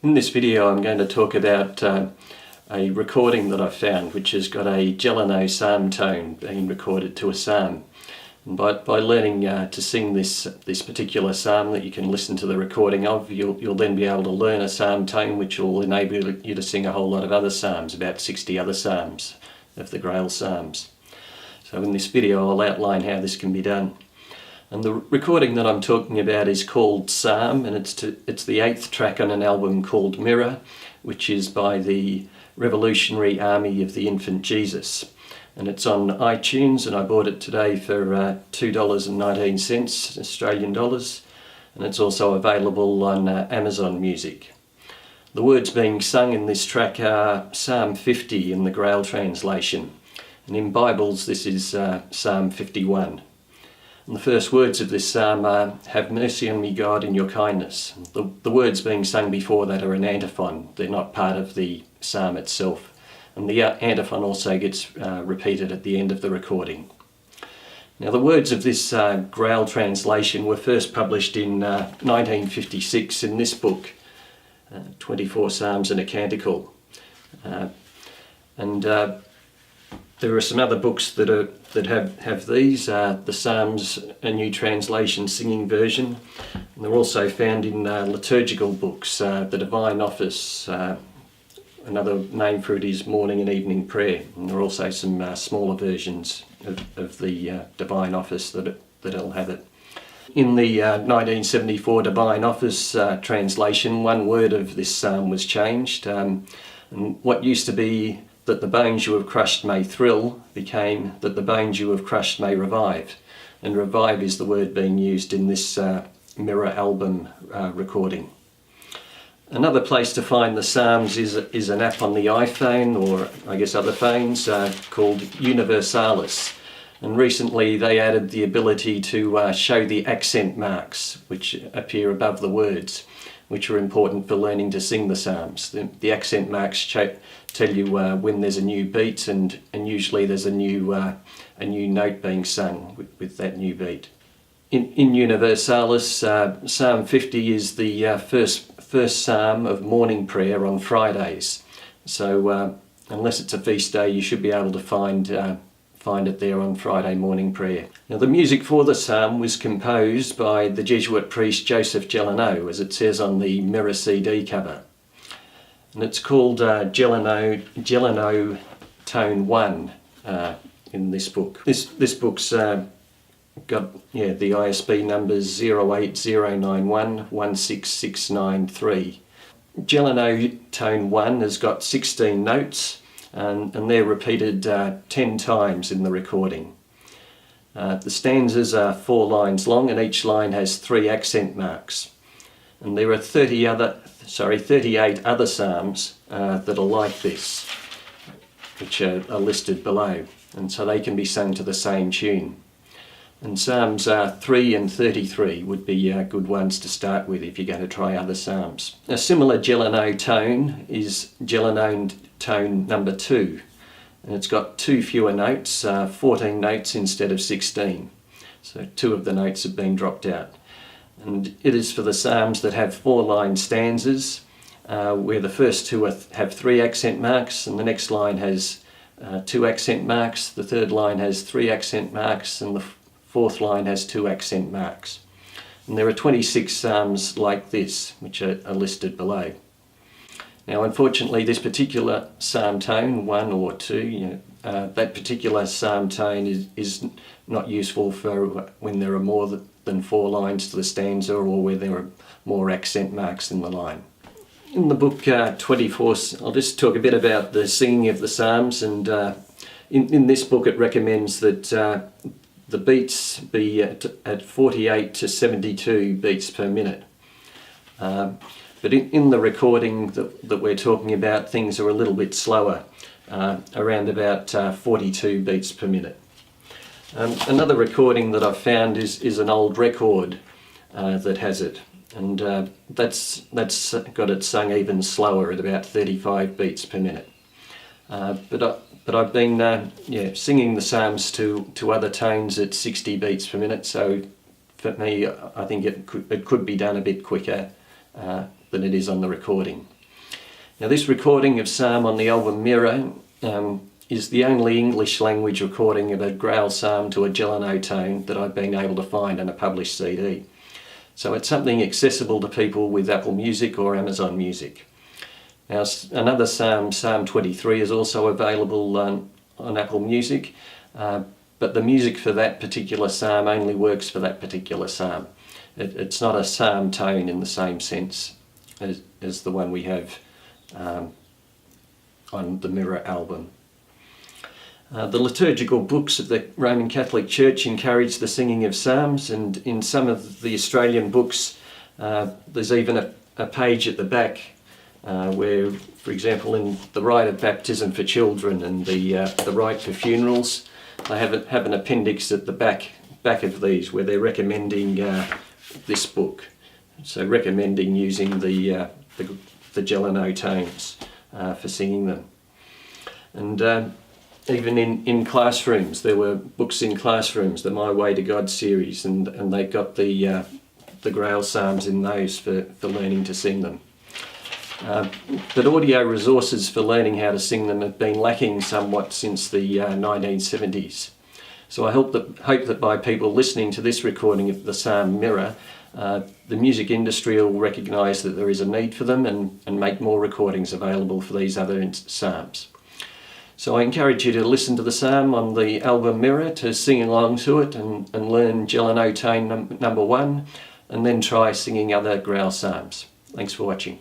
In this video I'm going to talk about a recording that I found which has got a Gelineau psalm tone being recorded to a psalm. And by learning to sing this particular psalm that you can listen to the recording of, you'll then be able to learn a psalm tone which will enable you to sing a whole lot of other psalms, about 60 other psalms of the Grail psalms. So in this video I'll outline how this can be done. And the recording that I'm talking about is called Psalm, and it's the 8th track on an album called Mirror, which is by the Revolutionary Army of the Infant Jesus. And it's on iTunes, and I bought it today for $2.19 Australian dollars, and it's also available on Amazon Music. The words being sung in this track are Psalm 50 in the Grail translation, and in Bibles this is Psalm 51. And the first words of this psalm are, "Have mercy on me, God, in your kindness." The words being sung before that are an antiphon. They're not part of the psalm itself. And the antiphon also gets repeated at the end of the recording. Now the words of this Grail translation were first published in 1956 in this book, 24 Psalms and a Canticle. There are some other books that have these, the Psalms, a New Translation Singing Version, and they're also found in liturgical books, the Divine Office, another name for it is Morning and Evening Prayer, and there are also some smaller versions of the Divine Office that'll have it. In the 1974 Divine Office translation, one word of this psalm was changed, and what used to be that the bones you have crushed may thrill became that the bones you have crushed may revive. And revive is the word being used in this Mirror album recording. Another place to find the Psalms is an app on the iPhone, or I guess other phones, called Universalis. And recently they added the ability to show the accent marks which appear above the words, which are important for learning to sing the Psalms. The accent marks tell you when there's a new beat, and usually there's a new note being sung with that new beat. In Universalis, Psalm 50 is the first psalm of morning prayer on Fridays. So unless it's a feast day, you should be able to find it there on Friday morning prayer. Now the music for the psalm was composed by the Jesuit priest Joseph Gelineau, as it says on the Mirror CD cover. And it's called Gelineau Tone 1 in this book. This book's got the ISB numbers 08091-16693. Gelineau Tone 1 has got 16 notes, and they're repeated 10 times in the recording. The stanzas are 4 lines long, and each line has 3 accent marks. And there are 38 other psalms that are like this, which are listed below, and so they can be sung to the same tune. And Psalms 3 and 33 would be good ones to start with if you're going to try other psalms. A similar Gelineau tone is Gelineau tone number 2, and it's got 2 fewer notes, 14 notes instead of 16. So 2 of the notes have been dropped out. And it is for the psalms that have 4-line stanzas, where the first 2 have 3 accent marks, and the next line has 2 accent marks, the third line has 3 accent marks, and the fourth line has 2 accent marks. And there are 26 psalms like this, which are listed below. Now unfortunately this particular psalm tone, 1 or 2, that particular psalm tone is not useful for when there are more than 4 lines to the stanza, or where there are more accent marks in the line. In the book 24, I'll just talk a bit about the singing of the psalms, and in this book it recommends that the beats be at 48 to 72 beats per minute. But in the recording that we're talking about, things are a little bit slower, around about 42 beats per minute. Another recording that I've found is an old record that has it, and that's got it sung even slower at about 35 beats per minute. But I've been singing the psalms to other tones at 60 beats per minute, so for me I think it could be done a bit quicker than it is on the recording. Now this recording of psalm on the album Mirror is the only English language recording of a growl psalm to a Gelineau tone that I've been able to find on a published CD. So it's something accessible to people with Apple Music or Amazon Music. Now another psalm, Psalm 23, is also available on Apple Music, but the music for that particular psalm only works for that particular psalm. It's not a psalm tone in the same sense as the one we have on the Mirror album. The liturgical books of the Roman Catholic Church encourage the singing of psalms, and in some of the Australian books there's even a page at the back where, for example, in the rite of baptism for children and the rite for funerals, they have an appendix at the back of these where they're recommending this book. So recommending using the Gelineau tones for singing them. And even in classrooms, there were books in classrooms, the My Way to God series, and they got the Grail Psalms in those for learning to sing them. But audio resources for learning how to sing them have been lacking somewhat since the 1970s. So I hope that by people listening to this recording of the Psalm Mirror, the music industry will recognise that there is a need for them and make more recordings available for these other psalms. So I encourage you to listen to the psalm on the album Mirror, to sing along to it and learn Gelineau tone number 1, and then try singing other growl psalms. Thanks for watching.